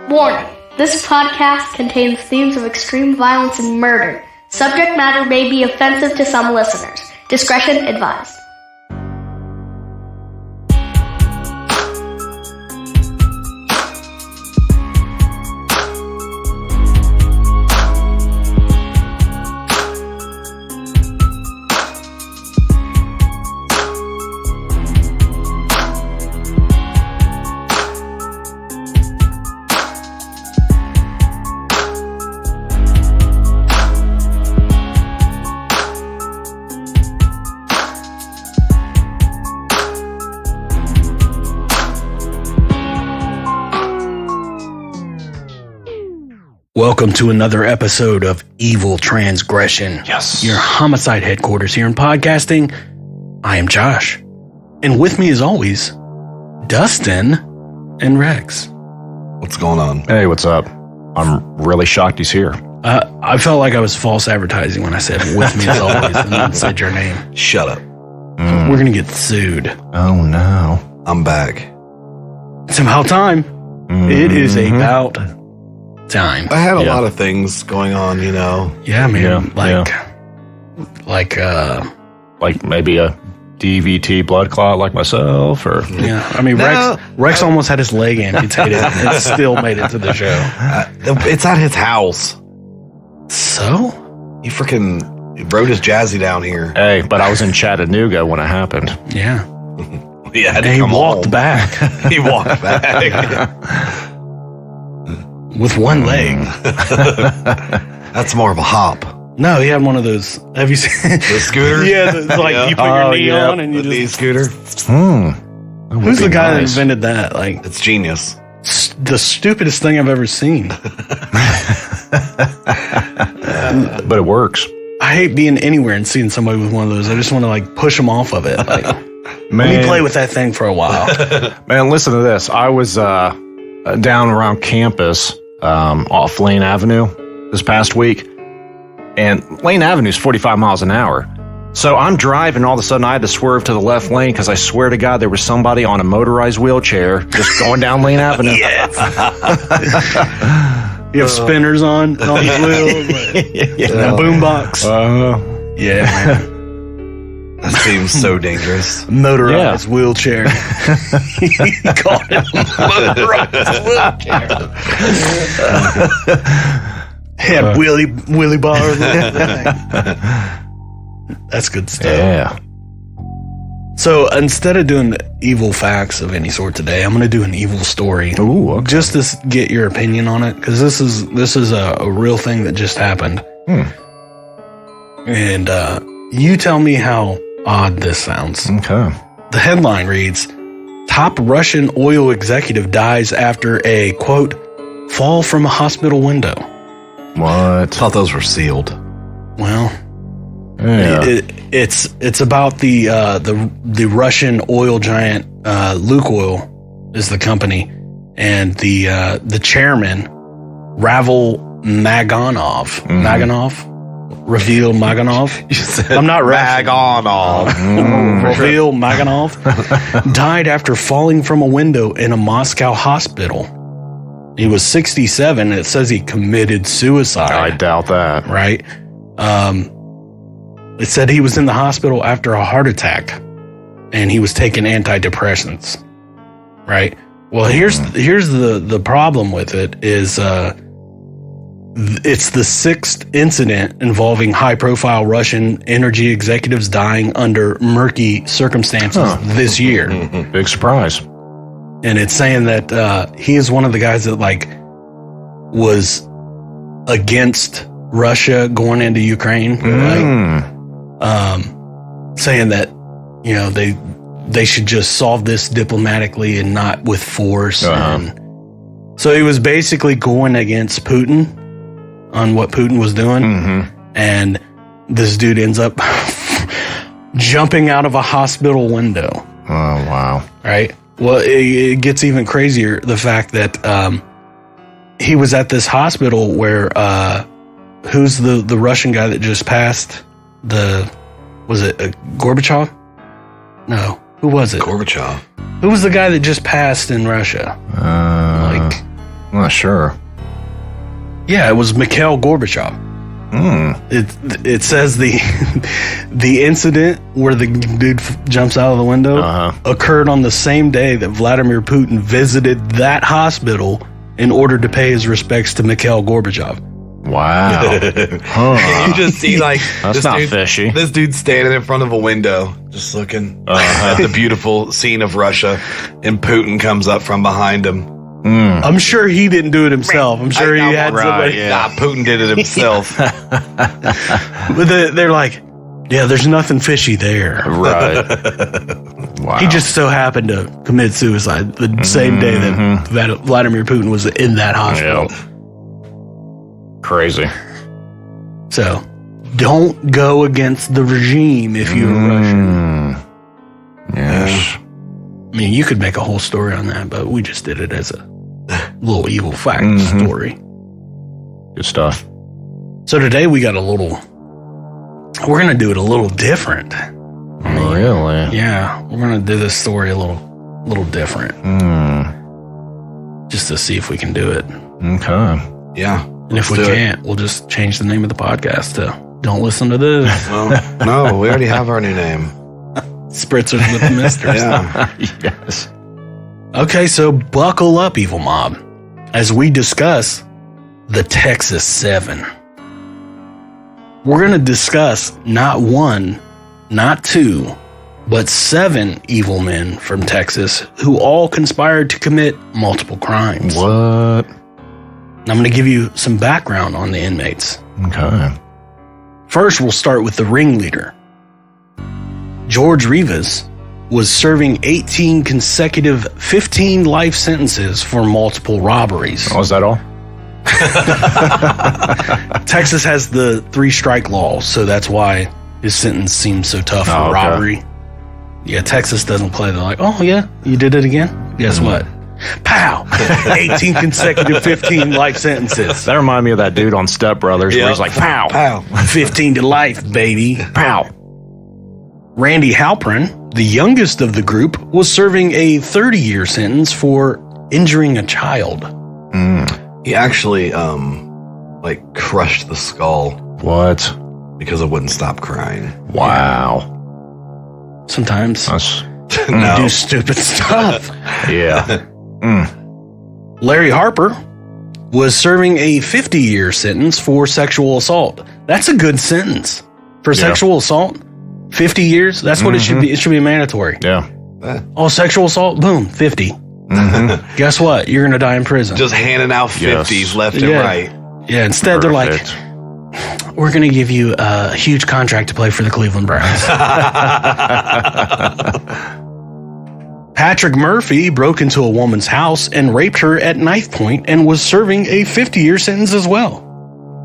Warning, this podcast contains themes of extreme violence and murder. Subject matter may be offensive to some listeners. Discretion advised. Welcome to another episode of Evil Transgression. Yes. Your homicide headquarters here in podcasting. I am Josh. And with me as always, Dustin and Rex. What's going on? Hey, what's up? I'm really shocked he's here. I felt like I was false advertising when I said with me as always and then said your name. Shut up. We're going to get sued. Oh, no. I'm back. It's about time. It is about time. I had a lot of things going on, you know. Yeah, man. Like maybe a DVT blood clot like myself, or... Yeah, I mean, No. Rex almost had his leg amputated and still made it to the show. It's at his house. So? He freaking rode his Jazzy down here. Hey, but I was in Chattanooga when it happened. Yeah. He had to And he come walked home. back He walked back. with one leg. That's more of a hop. No, he had one of those. Have you seen The scooter? Yeah, it's like Yeah. you put your knee yeah. on and you The just. knee scooter. That would Who's be the guy that nice. invented that? Like It's genius. the stupidest thing I've ever seen. But it works. I hate being anywhere and seeing somebody with one of those. I just want to like push them off of it. Like, let me play with that thing for a while. Man, listen to this. I was down around campus off Lane Avenue this past week, and Lane Avenue is 45 miles an hour. So I'm driving, all of a sudden I had to swerve to the left lane because I swear to God there was somebody on a motorized wheelchair just going down Lane Avenue. You have spinners on his wheels, and a boombox. Yeah, man. That seems so dangerous. Motorized wheelchair. He called it motorized wheelchair. Had wheelie bars. That's good stuff. Yeah. So instead of doing evil facts of any sort today, I'm going to do an evil story. Ooh, okay. Just to get your opinion on it, because this is a real thing that just happened. And you tell me how odd this sounds. Okay. The headline reads, "Top Russian oil executive dies after a, quote, fall from a hospital window." What? Thought those were sealed. Well, Yeah. it's about the Russian oil giant, Lukoil is the company, and the chairman, Ravil Maganov. Ravil Maganov. I'm not Maganov. Ravil Maganov died after falling from a window in a Moscow hospital. He was 67. And it says he committed suicide. I doubt that. Right? It said he was in the hospital after a heart attack, and he was taking antidepressants. Right? Well, here's the problem with it is it's the sixth incident involving high-profile Russian energy executives dying under murky circumstances this year. Big surprise. And it's saying that he is one of the guys that like was against Russia going into Ukraine, right? Saying that, you know, they should just solve this diplomatically and not with force. And so he was basically going against Putin on what Putin was doing. And this dude ends up jumping out of a hospital window. Oh, wow. Right? Well, it gets even crazier, the fact that he was at this hospital where who's the Russian guy that just passed? Was it Gorbachev? No. Who was it? Gorbachev. Who was the guy that just passed in Russia? Not sure. Yeah, it was Mikhail Gorbachev. It says the incident where the dude jumps out of the window occurred on the same day that Vladimir Putin visited that hospital in order to pay his respects to Mikhail Gorbachev. Wow. You just see like That's not fishy. This dude's standing in front of a window, just looking at the beautiful scene of Russia, and Putin comes up from behind him. I'm sure he didn't do it himself. I'm sure he had somebody. Nah, Putin did it himself. But they're like, yeah, there's nothing fishy there. Right. Wow. He just so happened to commit suicide the same day that Vladimir Putin was in that hospital. Yep. Crazy. So, don't go against the regime if you're Russian. Yes. I mean, you could make a whole story on that, but we just did it as a little evil fact story. Good stuff. So today we got we're going to do it a little different. Really? Yeah, we're going to do this story a little different. Just to see if we can do it. Okay. Yeah. And if we can't, we'll just change the name of the podcast to Don't Listen to This. Well, no, we already have our new name. Spritzers with the Misters. Yeah. Yes. Okay, so buckle up, Evil Mob, as we discuss the Texas 7. We're going to discuss not one, not two, but 7 evil men from Texas who all conspired to commit multiple crimes. What? I'm going to give you some background on the inmates. Okay. First, we'll start with the ringleader. George Rivas was serving 18 consecutive 15 life sentences for multiple robberies. Oh, is that all? Texas has the 3-strike law, so that's why his sentence seems so tough for okay. robbery. Yeah, Texas doesn't play. They're like, oh, yeah, you did it again? Guess what? Pow! 18 consecutive 15 life sentences. That reminded me of that dude on Step Brothers where he's like, pow! Pow. 15 to life, baby. Pow! Randy Halpern, the youngest of the group, was serving a 30-year sentence for injuring a child. He actually, crushed the skull What? because it wouldn't stop crying. Wow. Sometimes That's, we do stupid stuff. yeah. Larry Harper was serving a 50-year sentence for sexual assault. That's a good sentence. For sexual assault, 50 years, that's what it should be. It should be mandatory. Yeah. Oh, sexual assault, boom, 50. Guess what? You're going to die in prison. Just handing out 50s left and right. Yeah, instead they're like, we're going to give you a huge contract to play for the Cleveland Browns. Patrick Murphy broke into a woman's house and raped her at knife point and was serving a 50-year sentence as well.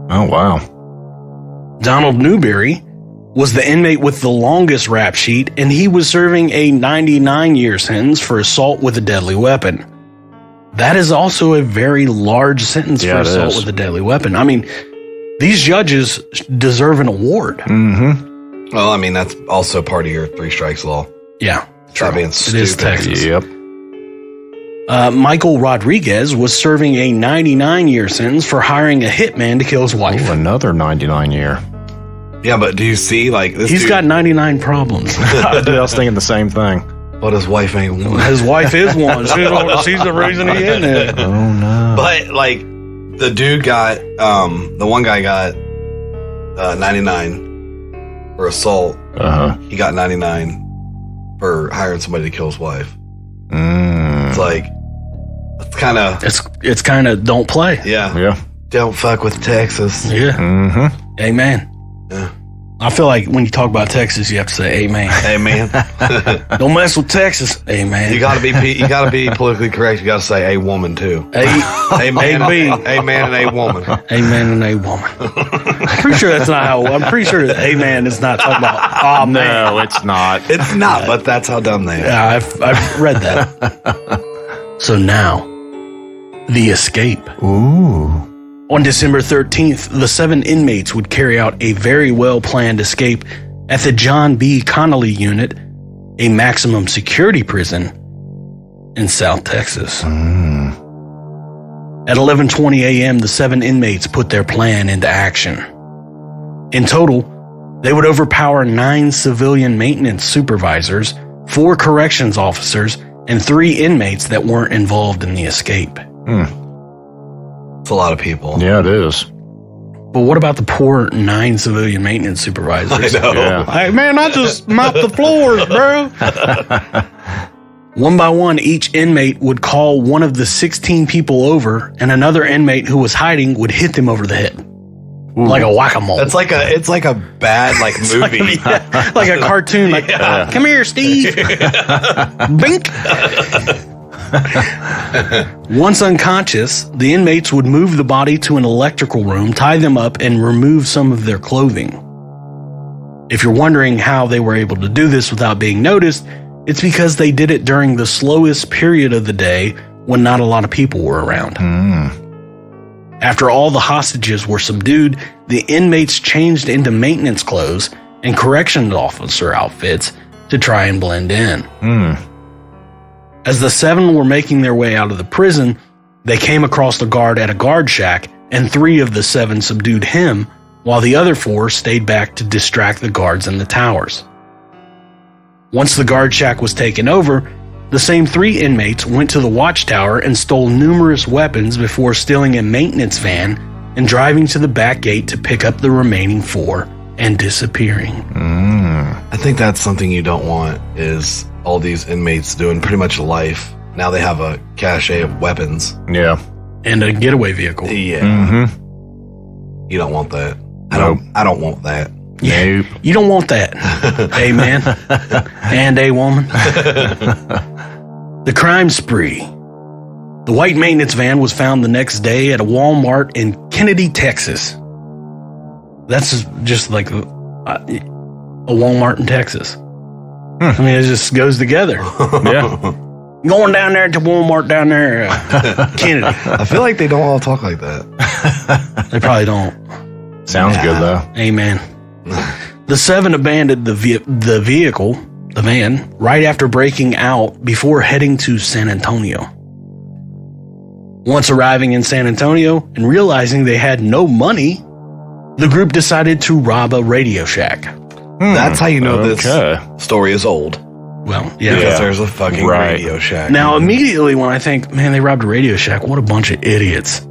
Oh, wow. Donald Newberry was the inmate with the longest rap sheet, and he was serving a 99-year sentence for assault with a deadly weapon. That is also a very large sentence for assault with a deadly weapon. I mean, these judges deserve an award. Mm-hmm. Well, I mean, that's also part of your 3 strikes law. Yeah. Stop being It stupid. is Texas. Yep. Michael Rodriguez was serving a 99-year sentence for hiring a hitman to kill his wife. Ooh, another 99-year. Yeah, but do you see, like, this He's dude, got 99 problems. I was thinking the same thing. but his wife ain't one. His wife is one. She's the reason he's in it. Oh, no. But, like, the dude got, the one guy got 99 for assault. Uh-huh. He got 99 for hiring somebody to kill his wife. It's like, it's kind of, It's kind of don't play. Yeah. don't fuck with Texas. Yeah. Mm-hmm. Amen. Yeah. I feel like when you talk about Texas, you have to say amen. Hey, man. Don't mess with Texas. Amen. You gotta be politically correct. You gotta say a woman too. A man, a man, and a woman. Amen and a woman. I'm pretty sure that's not how. I'm pretty sure that amen is not talking about. Oh man, No, it's not. It's not, but that's how dumb they are. yeah, I've read that. So now, the escape. Ooh. On December 13th, the 7 inmates would carry out a very well-planned escape at the John B. Connolly Unit, a maximum security prison in South Texas. At 11:20 a.m., the 7 inmates put their plan into action. In total, they would overpower 9 civilian maintenance supervisors, 4 corrections officers, and 3 inmates that weren't involved in the escape. It's a lot of people. Yeah, it is. But what about the poor 9 civilian maintenance supervisors? I know. Yeah. Hey, man, I just mopped the floors, bro. One by one, each inmate would call one of the 16 people over, and another inmate who was hiding would hit them over the head. Like a whack-a-mole. It's like a bad movie. Like a cartoon. Like, come here, Steve. Bink. Once unconscious, the inmates would move the body to an electrical room, tie them up, and remove some of their clothing. If you're wondering how they were able to do this without being noticed, it's because they did it during the slowest period of the day when not a lot of people were around. After all the hostages were subdued, the inmates changed into maintenance clothes and corrections officer outfits to try and blend in. As the 7 were making their way out of the prison, they came across the guard at a guard shack, and 3 of the 7 subdued him, while the other 4 stayed back to distract the guards in the towers. Once the guard shack was taken over, the same 3 inmates went to the watchtower and stole numerous weapons before stealing a maintenance van and driving to the back gate to pick up the remaining 4 and disappearing. I think that's something you don't want, is all these inmates doing pretty much life. Now they have a cache of weapons. Yeah. And a getaway vehicle. Yeah. You don't want that. I don't want that. Nope. You don't want that. A man and a woman. The crime spree. The white maintenance van was found the next day at a Walmart in Kennedy, Texas. That's just like a Walmart in Texas. I mean, it just goes together. Yeah. Going down there to Walmart down there, Kennedy. I feel like they don't all talk like that. They probably don't. Sounds good, though. Amen. The 7 abandoned the vehicle, the van, right after breaking out before heading to San Antonio. Once arriving in San Antonio and realizing they had no money, the group decided to rob a Radio Shack. That's how you know this story is old. Well, yeah. Because there's a fucking Radio Shack. Now, immediately when I think, man, they robbed a Radio Shack, what a bunch of idiots.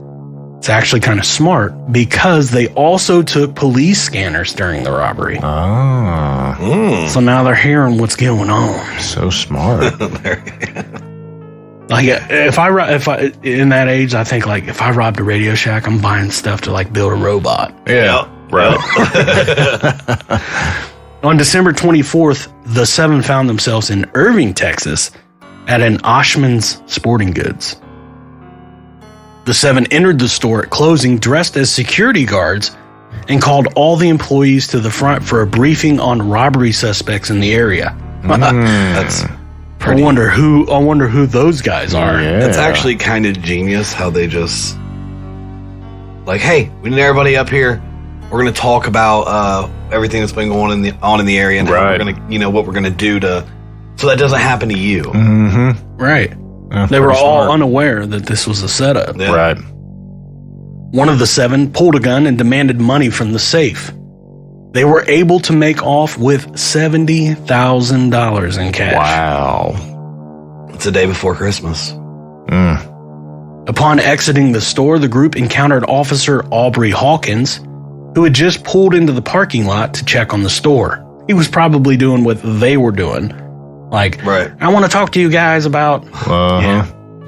It's actually kind of smart because they also took police scanners during the robbery. So now they're hearing what's going on. So smart. Like if I in that age, I think like if I robbed a Radio Shack, I'm buying stuff to like build a robot. Yeah. Right. On December 24th, the 7 found themselves in Irving, Texas, at an Oshman's Sporting Goods. The 7 entered the store at closing dressed as security guards and called all the employees to the front for a briefing on robbery suspects in the area. That's I wonder who those guys are. Yeah. It's actually kind of genius how they just like, hey, we need everybody up here. We're going to talk about everything that's been going on in the area and how we're going to, what we're going to do so that doesn't happen to you. Right. Yeah, They were pretty all smart. unaware that this was a setup. Yeah. Right. One of the 7 pulled a gun and demanded money from the safe. They were able to make off with $70,000 in cash. Wow. It's the day before Christmas. Upon exiting the store, the group encountered Officer Aubrey Hawkins, who had just pulled into the parking lot to check on the store. He was probably doing what they were doing. Like, Right. I want to talk to you guys about...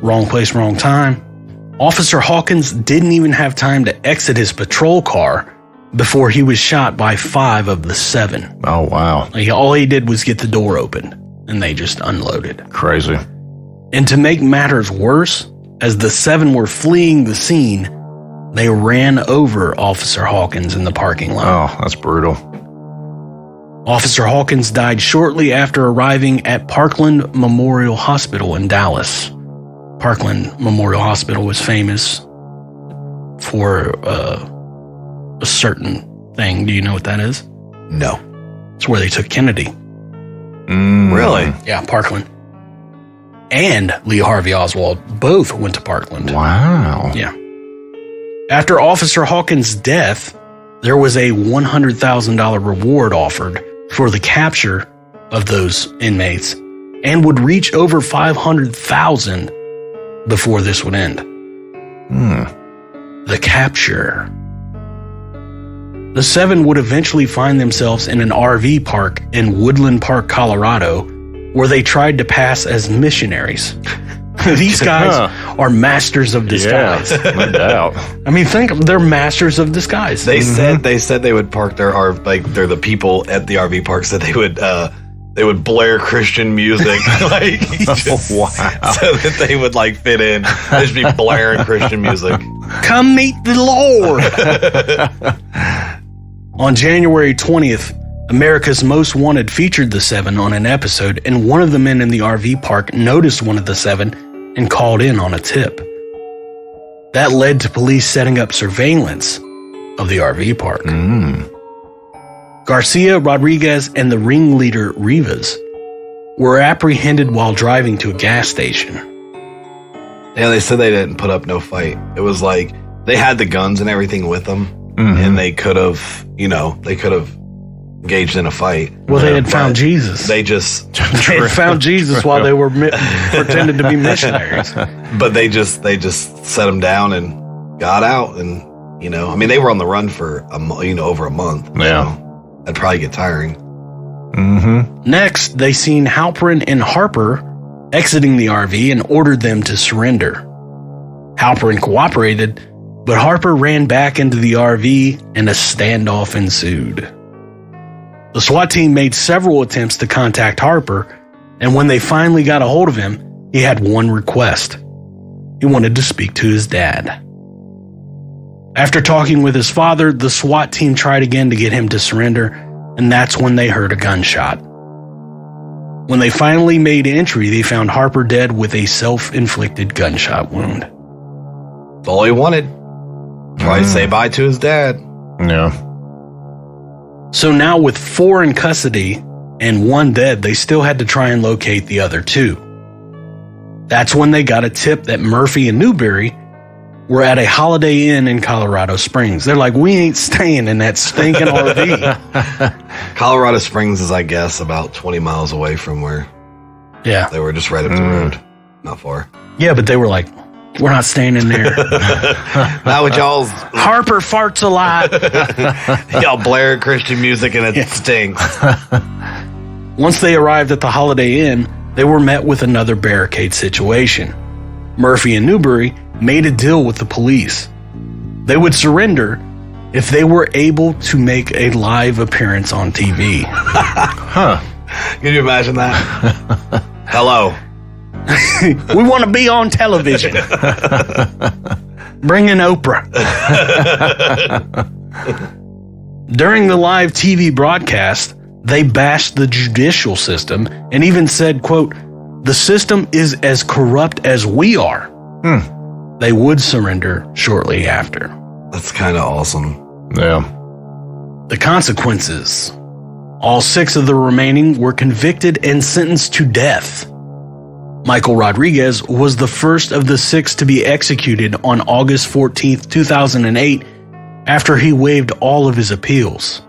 Wrong place, wrong time. Officer Hawkins didn't even have time to exit his patrol car before he was shot by 5 of the 7. Oh, wow. Like, all he did was get the door open, and they just unloaded. Crazy. And to make matters worse, as the 7 were fleeing the scene, they ran over Officer Hawkins in the parking lot. Oh, that's brutal. Officer Hawkins died shortly after arriving at Parkland Memorial Hospital in Dallas. Parkland Memorial Hospital was famous for a certain thing. Do you know what that is? No. It's where they took Kennedy. Really? Yeah, Parkland. and Lee Harvey Oswald both went to Parkland. Wow. Yeah. After Officer Hawkins' death, there was a $100,000 reward offered for the capture of those inmates and would reach over $500,000 before this would end. The capture. The 7 would eventually find themselves in an RV park in Woodland Park, Colorado, where they tried to pass as missionaries. These guys are masters of disguise. Yeah, no doubt. I mean, they're masters of disguise. They said they would park their RV, like they're the people at the RV park said they would blare Christian music like Wow. so that they would like fit in. They'd just be blaring Christian music. Come meet the Lord. On January 20th, America's Most Wanted featured the 7 on an episode, and one of the men in the RV park noticed one of the 7 and called in on a tip. That led to police setting up surveillance of the RV park. Garcia, Rodriguez, and the ringleader Rivas were apprehended while driving to a gas station. Yeah, they said they didn't put up no fight. It was like they had the guns and everything with them, and they could have engaged in a fight. Well, they had found Jesus. They just They had found Jesus while they were pretending to be missionaries. But they just set them down and got out, and I mean they were on the run for over a month. Yeah. So that'd probably get tiring. Next, they seen Halperin and Harper exiting the RV and ordered them to surrender. Halperin cooperated, but Harper ran back into the RV and a standoff ensued. The SWAT team made several attempts to contact Harper, and when they finally got a hold of him, he had one request. He wanted to speak to his dad. After talking with his father, the SWAT team tried again to get him to surrender, and that's when they heard a gunshot. When they finally made entry, they found Harper dead with a self-inflicted gunshot wound. That's all he wanted. Probably say bye to his dad. Yeah. So now with 4 in custody and 1 dead, they still had to try and locate the other 2. That's when they got a tip that Murphy and Newberry were at a Holiday Inn in Colorado Springs. They're like, we ain't staying in that stinking RV. Colorado Springs is, I guess, about 20 miles away from where Yeah. they were, just right up the road. Not far. Yeah, but they were like, we're not staying in there. Not with y'all's Harper farts a lot. y'all blare Christian music and it stinks. Once they arrived at the Holiday Inn, they were met with another barricade situation. Murphy and Newberry made a deal with the police. They would surrender if they were able to make a live appearance on TV. Can you imagine that? Hello. We want to be on television. Bring in Oprah. During the live TV broadcast, they bashed the judicial system and even said, quote, "The system is as corrupt as we are." They would surrender shortly after. That's kind of awesome. Yeah. The consequences. All 6 of the remaining were convicted and sentenced to death. Michael Rodriguez was the first of the 6 to be executed on August 14th, 2008, after he waived all of his appeals.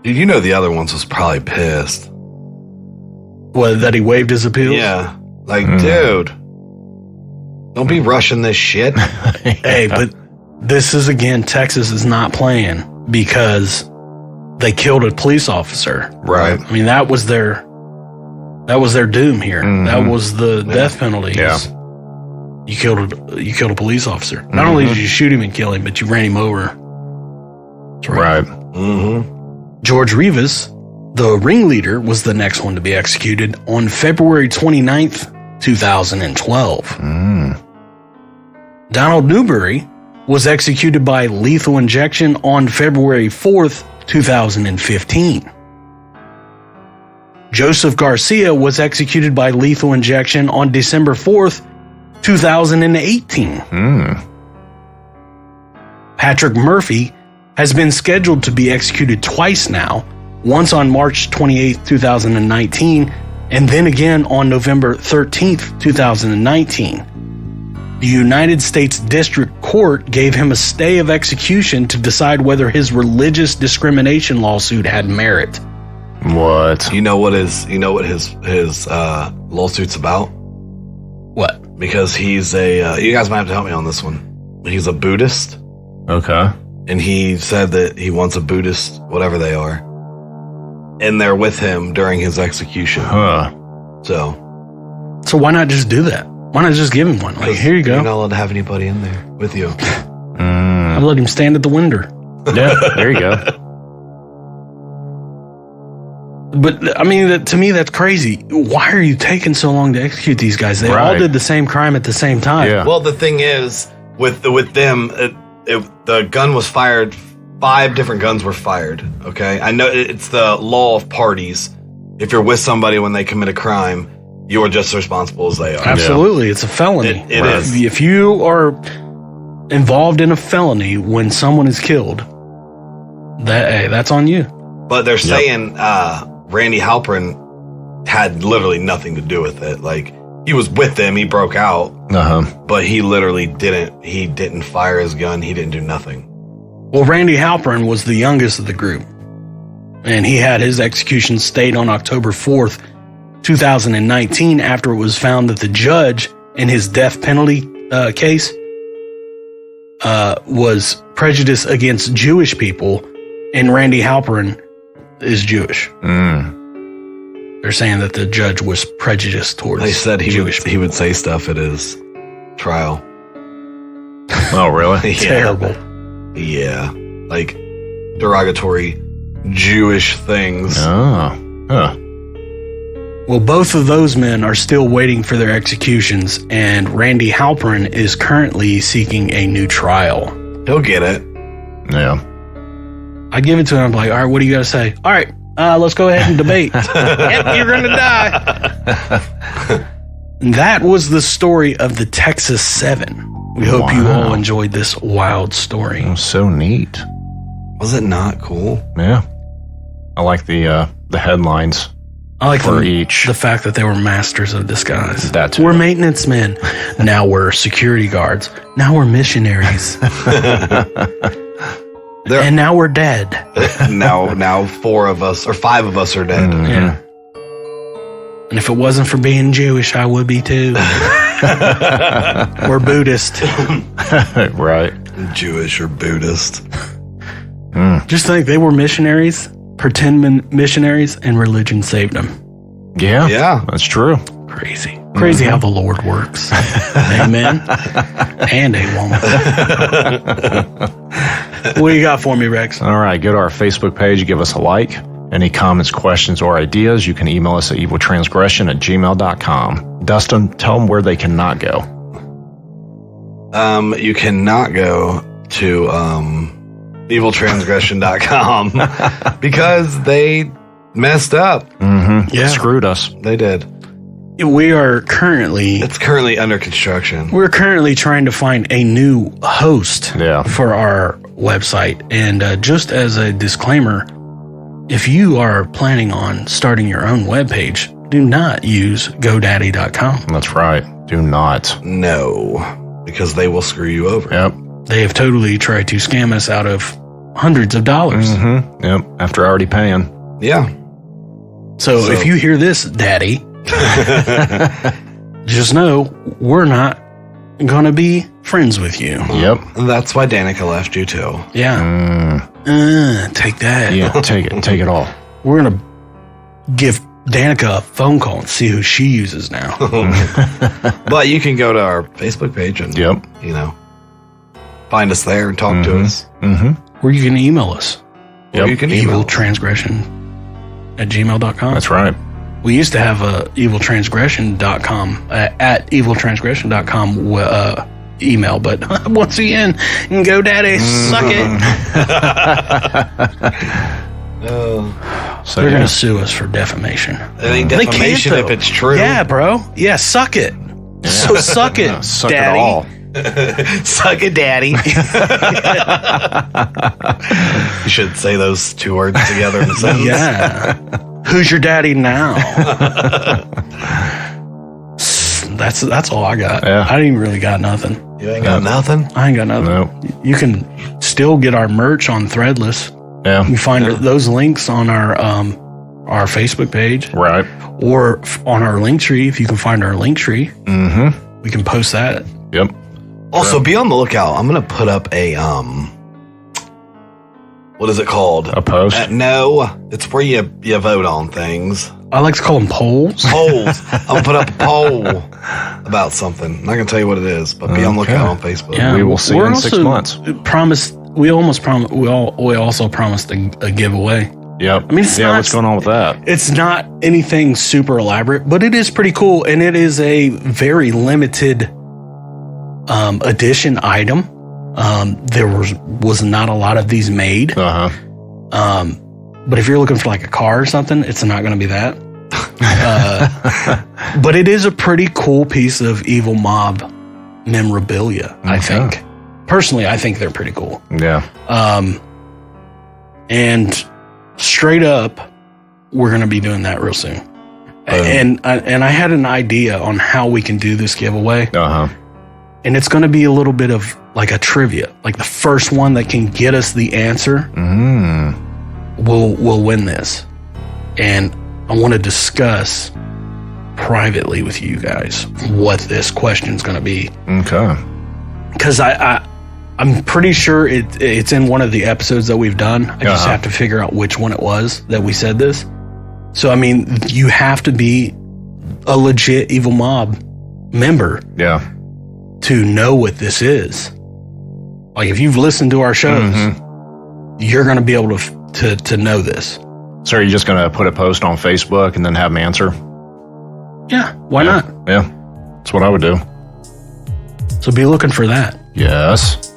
Dude, the other ones was probably pissed. Well, that he waived his appeals? Yeah. Like, dude, don't be rushing this shit. Hey, but this is, again, Texas is not playing because they killed a police officer. Right. I mean, that was their doom here. That was the death penalty. Yeah. You killed a police officer. Not only did you shoot him and kill him, but you ran him over. That's Right. George Rivas, the ringleader, was the next one to be executed on February 29th, 2012. Donald Newberry was executed by lethal injection on February 4th, 2015. Joseph Garcia was executed by lethal injection on December 4th, 2018. Patrick Murphy has been scheduled to be executed twice now, once on March 28th, 2019, And then again on November 13th, 2019. The United States District Court gave him a stay of execution to decide whether his religious discrimination lawsuit had merit. What? You know what his lawsuit's about? What? Because he's a you guys might have to help me on this one. He's a Buddhist. Okay. And he said that he wants a Buddhist, whatever they are, in there with him during his execution. Huh. So why not just do that? Why not just give him one? Like, here you go. You're not allowed to have anybody in there with you. I'll let him stand at the window. Yeah, there you go. But I mean, to me, that's crazy. Why are you taking so long to execute these guys? They all did the same crime at the same time. Yeah. Well, the thing is, with them, the gun was fired. 5 different guns were fired. Okay, I know it's the law of parties. If you're with somebody when they commit a crime, you are just as responsible as they are. Absolutely, it's a felony. It is. If you are involved in a felony when someone is killed, that's on you. But they're saying Randy Halpern had literally nothing to do with it. Like, he was with them, he broke out, but he literally didn't. He didn't fire his gun. He didn't do nothing. Well, Randy Halpern was the youngest of the group, and he had his execution stayed on October 4th, 2019, after it was found that the judge in his death penalty case was prejudiced against Jewish people, and Randy Halpern is Jewish. They're saying that the judge was prejudiced towards They said Jewish he would say stuff at his trial. Oh, really? Yeah. Terrible. Yeah, like derogatory Jewish things. Oh. Huh. Well, both of those men are still waiting for their executions, and Randy Halpern is currently seeking a new trial. He'll get it. Yeah. I give it to him. I'm like, all right, what do you got to say? All right, let's go ahead and debate. Yep, you're going to die. That was the story of the Texas 7. We hope you all enjoyed this wild story. It was so neat. Was it not cool? Yeah. I like the headlines. I like for each. The fact that they were masters of disguise. That too. We're maintenance men. Now we're security guards. Now we're missionaries. And now we're dead. now 4 of us or 5 of us are dead. Mm-hmm. Yeah. And if it wasn't for being Jewish, I would be too. We're Buddhist. Right. Jewish or Buddhist. Just think they were missionaries, pretend missionaries, and religion saved them. Yeah. Yeah. That's true. Crazy. Crazy how the Lord works. Amen. And a woman. What do you got for me, Rex? All right. Go to our Facebook page. Give us a like. Any comments, questions, or ideas, you can email us at eviltransgression@gmail.com. Dustin, tell them where they cannot go. You cannot go to eviltransgression.com because they messed up. Mm-hmm. Yeah. Screwed us. They did. We are currently... It's currently under construction. We're currently trying to find a new host Yeah. for our website. And just as a disclaimer, if you are planning on starting your own webpage, do not use GoDaddy.com. That's right. Do not. No, because they will screw you over. Yep. They have totally tried to scam us out of hundreds of dollars. Mm-hmm. Yep. After already paying. Yeah. So if you hear this, Daddy, just know we're not going to be friends with you. Yep. That's why Danica left you too. Yeah. Take that. Yeah. Take it. Take it all. We're going to give Danica a phone call and see who she uses now. But you can go to our Facebook page and, Yep. find us there and talk to us. Mm-hmm. Or you can email us. Or you can email us. eviltransgression@gmail.com. That's right. We used to have a eviltransgression.com at eviltransgression.com email, but once again, GoDaddy, suck it. So They're going to sue us for defamation. I think They defamation can't, though. if it's true. Yeah, bro. Yeah, suck it. So suck it, Suck Daddy. it all. Suck it, Daddy. You should say those 2 words together in a sentence. Yeah. Who's your daddy now? That's all I got. Yeah. I ain't really got nothing. You ain't got nothing? I ain't got nothing. No. You can still get our merch on Threadless. Yeah. You find those links on our Facebook page. Right. Or on our link tree, if you can find our link tree. Mm-hmm. We can post that. Yep. Also, be on the lookout. I'm going to put up a, what is it called? A post? No, it's where you vote on things. I like to call them polls. Polls. I'm going to put up a poll about something. I'm not going to tell you what it is, but be on the lookout on Facebook. Yeah, We will see you in 6 months. We also promised a giveaway. Yep. I mean, it's not- what's going on with that? It's not anything super elaborate, but it is pretty cool, and it is a very limited edition item. There was not a lot of these made. Uh-huh. But if you're looking for like a car or something, it's not going to be that. But it is a pretty cool piece of Evil Mob memorabilia, I think. Personally, I think they're pretty cool. Yeah. And straight up, we're going to be doing that real soon. And I had an idea on how we can do this giveaway. Uh-huh. And it's going to be a little bit of like a trivia. Like the first one that can get us the answer will win this. And I want to discuss privately with you guys what this question's going to be. Okay. Because I'm pretty sure it's in one of the episodes that we've done. I just have to figure out which one it was that we said this. So, I mean, you have to be a legit Evil Mob member. Yeah. To know what this is. Like if you've listened to our shows, you're going to be able to know this. So are you just going to put a post on Facebook and then have them answer? Yeah, why not? Yeah, that's what I would do. So be looking for that. Yes.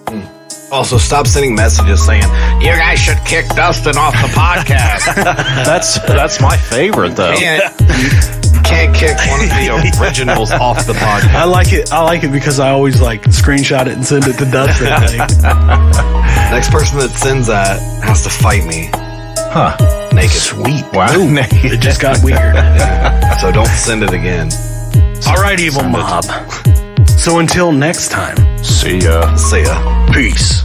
Also, stop sending messages saying, you guys should kick Dustin off the podcast. That's my favorite, though. Can't kick one of the originals off the podcast. I like it because I always like screenshot it and send it to Dustin. Next person that sends that has to fight me. Huh. Naked. Sweet. Wow. It just got weird. So don't send it again. All right, Evil Mob. So until next time. See ya. See ya. Peace.